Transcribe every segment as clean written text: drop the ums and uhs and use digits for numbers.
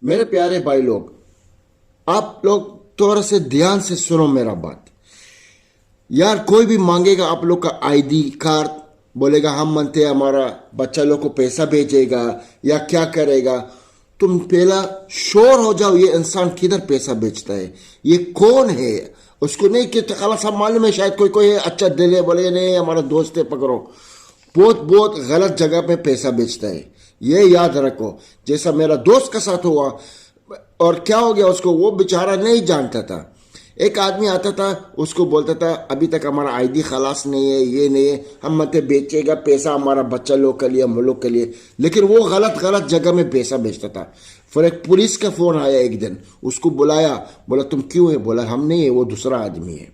मेरे प्यारे भाई लोग, आप लोग थोड़ा से ध्यान से सुनो मेरा बात। यार कोई भी मांगेगा आप लोग का आईडी कार्ड, बोलेगा हम मानते हैं हमारा बच्चा लोग को पैसा भेजेगा या क्या करेगा। तुम पहला श्योर हो जाओ ये इंसान किधर पैसा बेचता है, ये कौन है। उसको नहीं कि खाला सब मालूम है, शायद कोई कोई है अच्छा दे ले, बोले नहीं हमारा दोस्त है पकड़ो। बहुत बहुत गलत जगह पे पैसा बेचता है, ये याद रखो। जैसा मेरा दोस्त का साथ हुआ, और क्या हो गया उसको, वो बेचारा नहीं जानता था। एक आदमी आता था, उसको बोलता था अभी तक हमारा आईडी खलास नहीं है, ये नहीं है, हम मत बेचेगा पैसा हमारा बच्चा लोग के लिए, हम लोग के लिए। लेकिन वो गलत गलत जगह में पैसा बेचता था। फिर एक पुलिस का फोन आया एक दिन, उसको बुलाया, बोला तुम क्यों है, बोला हम नहीं है, वो दूसरा आदमी है।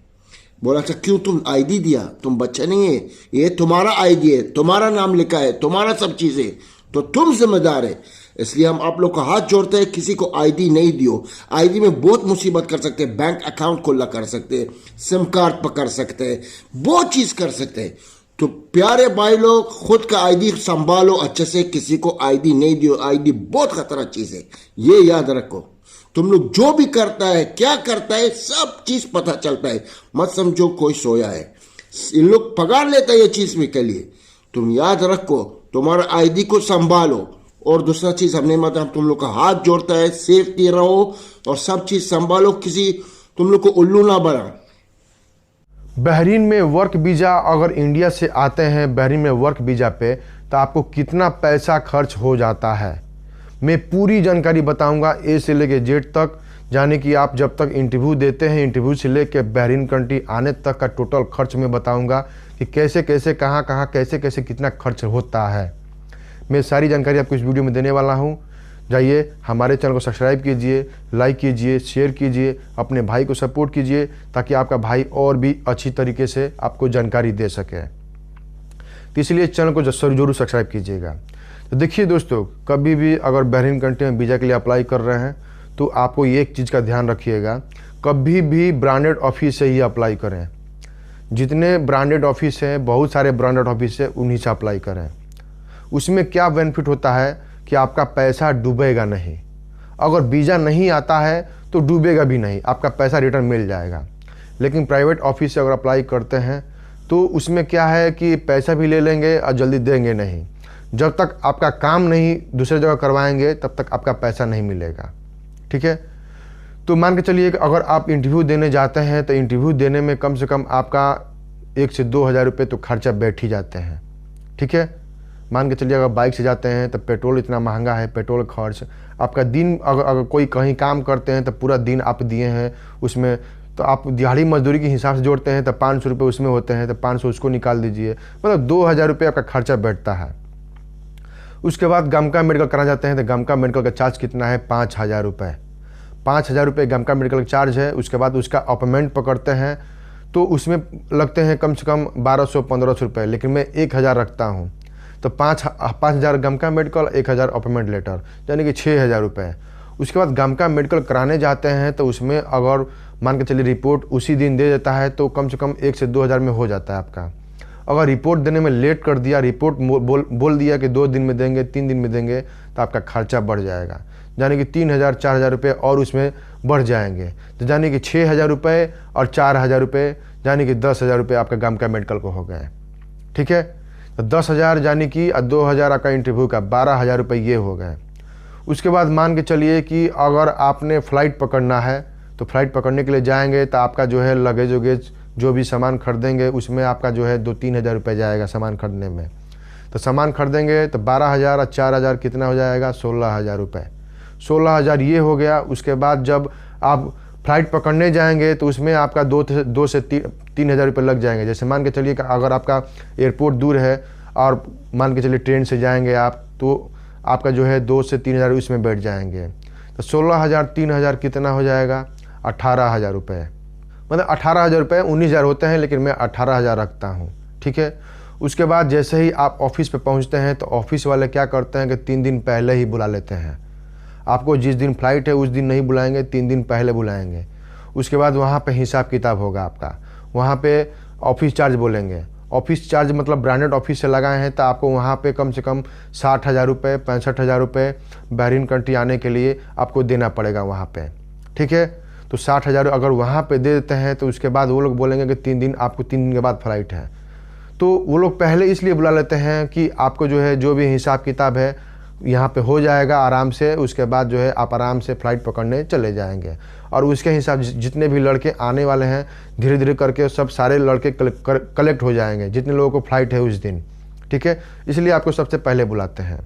बोला अच्छा क्यों, तुम आईडी दिया, तुम बच्चा नहीं है, ये तुम्हारा आईडी है, तुम्हारा नाम लिखा है, तुम्हारा सब चीज़ है, तो तुम जिम्मेदार है। इसलिए हम आप लोग का हाथ जोड़ते हैं, किसी को आईडी नहीं दियो। आईडी में बहुत मुसीबत कर सकते हैं, बैंक अकाउंट खोला कर सकते हैं, सिम कार्ड पकड़ सकते हैं, बहुत चीज़ कर सकते हैं। तो प्यारे भाई लोग, खुद का आईडी संभालो अच्छे से, किसी को आईडी नहीं दियो। आईडी बहुत खतरा चीज़ है, ये याद रखो। तुम लोग जो भी करता है, क्या करता है, सब चीज़ पता चलता है। मत समझो कोई सोया है, इन लोग पगार लेता है ये चीज़ में के लिए। तुम याद रखो, तुम्हारा आईडी को संभालो। और दूसरा चीज़ हमने मतलब तुम लोग का हाथ जोड़ता है, सेफ्टी रहो और सब चीज़ संभालो, किसी तुम लोग को उल्लू ना बना। बहरीन में वर्क वीज़ा अगर इंडिया से आते हैं बहरीन में वर्क वीज़ा पे, तो आपको कितना पैसा खर्च हो जाता है, मैं पूरी जानकारी बताऊंगा ए से लेके जेड तक। यानी कि आप जब तक इंटरव्यू देते हैं, इंटरव्यू से लेके बहरीन कंट्री आने तक का टोटल खर्च मैं बताऊंगा कि कैसे कैसे कहाँ कहाँ कैसे कैसे कितना खर्च होता है। मैं सारी जानकारी आपको इस वीडियो में देने वाला हूँ। जाइए हमारे चैनल को सब्सक्राइब कीजिए, लाइक कीजिए, शेयर कीजिए, अपने भाई को सपोर्ट कीजिए, ताकि आपका भाई और भी अच्छी तरीके से आपको जानकारी दे सके। तो इसलिए चैनल को जरूर सब्सक्राइब कीजिएगा। तो देखिए दोस्तों, कभी भी अगर बहरीन कंट्री में वीज़ा के लिए अप्लाई कर रहे हैं तो आपको एक चीज़ का ध्यान रखिएगा, कभी भी ब्रांडेड ऑफिस से ही अप्लाई करें। जितने ब्रांडेड ऑफिस हैं, बहुत सारे ब्रांडेड ऑफिस है, उन्हीं से अप्लाई करें। उसमें क्या बेनिफिट होता है कि आपका पैसा डूबेगा नहीं। अगर वीज़ा नहीं आता है तो डूबेगा भी नहीं, आपका पैसा रिटर्न मिल जाएगा। लेकिन प्राइवेट ऑफिस से अगर अप्लाई करते हैं तो उसमें क्या है कि पैसा भी ले लेंगे और जल्दी देंगे नहीं। जब तक आपका काम नहीं दूसरे जगह करवाएंगे तब तक आपका पैसा नहीं मिलेगा। ठीक है, तो मान के चलिए कि अगर आप इंटरव्यू देने जाते हैं तो इंटरव्यू देने में कम से कम आपका 1 से 2 हज़ार रुपये तो खर्चा बैठ ही जाते हैं। ठीक है, मान के चलिए अगर बाइक से जाते हैं तो पेट्रोल इतना महंगा है, पेट्रोल खर्च आपका दिन, अगर कोई कहीं काम करते हैं तो पूरा दिन आप दिए हैं उसमें, तो आप दिहाड़ी मजदूरी के हिसाब से जोड़ते हैं तो 500 रुपये उसमें होते हैं, तो 500 उसको निकाल दीजिए, मतलब 2 हज़ार रुपये आपका खर्चा बैठता है। उसके बाद गमका मेडिकल कराना जाते हैं तो गमका मेडिकल का चार्ज कितना है, 5,000 रुपये। 5,000 रुपये गमका मेडिकल का चार्ज है। उसके बाद उसका अपॉइंटमेंट पकड़ते हैं तो उसमें लगते हैं कम से कम 1200-1500 रुपये, लेकिन मैं 1,000 रखता हूँ। तो 5,000 गमका मेडिकल, 1,000 अपॉइंटमेंट लेटर, यानी कि 6,000 रुपये। उसके बाद गमका मेडिकल कराने जाते हैं तो उसमें अगर मान के चलिए रिपोर्ट उसी दिन दे देता है तो कम से कम 1 से 2 हज़ार में हो जाता है आपका। अगर रिपोर्ट देने में लेट कर दिया, रिपोर्ट बोल दिया कि 2 दिन में देंगे, 3 दिन में देंगे, तो आपका खर्चा बढ़ जाएगा, यानी कि 3,000-4,000 रुपये और उसमें बढ़ जाएंगे। तो यानी कि 6,000 रुपये और 4,000 रुपये, यानी कि 10,000 रुपये आपका गमका मेडिकल को हो गए। ठीक है, तो 10,000 यानी कि 2,000 आपका इंटरव्यू का, 12,000 रुपये ये हो गए। उसके बाद मान के चलिए कि अगर आपने फ़्लाइट पकड़ना है तो फ्लाइट पकड़ने के लिए जाएंगे तो आपका जो है लगेज वगेज जो भी सामान खरीदेंगे उसमें आपका जो है 2-3 हज़ार रुपये जाएगा सामान खरीदने में। तो सामान खरीदेंगे तो 12,000 और 4,000 कितना हो जाएगा, 16,000 रुपये। 16,000 ये हो गया। उसके बाद जब आप फ्लाइट पकड़ने जाएंगे तो उसमें आपका 2 से 3 हज़ार रुपये लग जाएंगे। जैसे मान के चलिए कि अगर आपका एयरपोर्ट दूर है और मान के चलिए ट्रेन से जाएंगे आप, तो आपका जो है 2 से 3 हज़ार उसमें बैठ जाएंगे। तो 16,000 3,000 कितना हो जाएगा, 18,000 रुपये। मतलब 18,000 रुपये, 19,000 होते हैं लेकिन मैं 18,000 रखता हूँ। ठीक है, उसके बाद जैसे ही आप ऑफिस पे पहुँचते हैं तो ऑफिस वाले क्या करते हैं कि 3 दिन पहले ही बुला लेते हैं आपको। जिस दिन फ्लाइट है उस दिन नहीं बुलाएंगे, 3 दिन पहले बुलाएंगे। उसके बाद वहाँ पे हिसाब किताब होगा आपका, वहाँ पे ऑफिस चार्ज बोलेंगे, ऑफिस चार्ज मतलब ब्रांडेड ऑफिस से लगाए हैं तो आपको वहाँ पे कम से कम 60,000 रुपये 65,000 रुपये बहरीन कंट्री आने के लिए आपको देना पड़ेगा वहाँ पे। ठीक है, तो 60,000 अगर वहाँ पे दे देते हैं तो उसके बाद वो लोग बोलेंगे कि 3 दिन, आपको 3 दिन के बाद फ़्लाइट है। तो वो लोग पहले इसलिए बुला लेते हैं कि आपको जो है जो भी हिसाब किताब है यहाँ पे हो जाएगा आराम से, उसके बाद जो है आप आराम से फ़्लाइट पकड़ने चले जाएंगे। और उसके हिसाब जितने भी लड़के आने वाले हैं धीरे धीरे करके सब सारे लड़के कलेक्ट हो जाएंगे जितने लोगों को फ़्लाइट है उस दिन। ठीक है, इसलिए आपको सबसे पहले बुलाते हैं।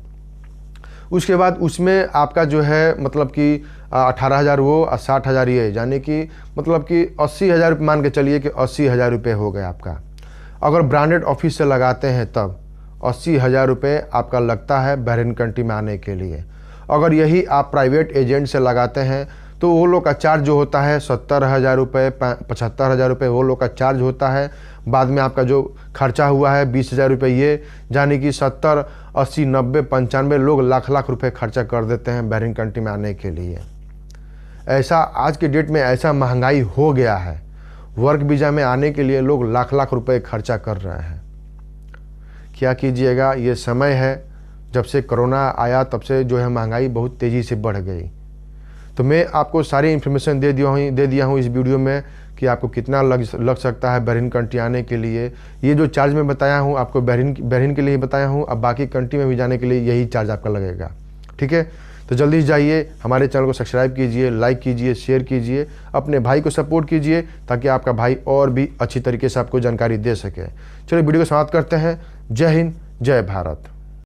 उसके बाद उसमें आपका जो है मतलब कि 18,000 वो और 60,000 ये, यानी कि मतलब कि 80,000 मान के चलिए कि 80,000 रुपये हो गए आपका। अगर ब्रांडेड ऑफिस से लगाते हैं तब 80,000 रुपये आपका लगता है बहरीन कंट्री में आने के लिए। अगर यही आप प्राइवेट एजेंट से लगाते हैं तो वो लोग का चार्ज जो होता है 70,000 रुपये 75,000 रुपये वो लोग का चार्ज होता है। बाद में आपका जो खर्चा हुआ है 20,000 रुपये, ये यानी कि 70, 80, 90, 95 लोग लाख लाख रुपए खर्चा कर देते हैं बहरीन कंट्री में आने के लिए। ऐसा आज के डेट में ऐसा महंगाई हो गया है, वर्क वीज़ा में आने के लिए लोग लाख लाख रुपए खर्चा कर रहे हैं। क्या कीजिएगा, ये समय है जब से कोरोना आया तब से जो है महंगाई बहुत तेज़ी से बढ़ गई। तो मैं आपको सारी इन्फॉर्मेशन दे दिया हूँ इस वीडियो में कि आपको कितना लग सकता है बहरीन कंट्री आने के लिए। ये जो चार्ज मैं बताया हूँ आपको बहरीन के लिए ही बताया हूँ, अब बाकी कंट्री में भी जाने के लिए यही चार्ज आपका लगेगा। ठीक है, तो जल्दी जाइए, हमारे चैनल को सब्सक्राइब कीजिए, लाइक कीजिए, शेयर कीजिए, अपने भाई को सपोर्ट कीजिए ताकि आपका भाई और भी अच्छी तरीके से आपको जानकारी दे सके। चलिए वीडियो को समाप्त करते हैं। जय हिंद, जय भारत।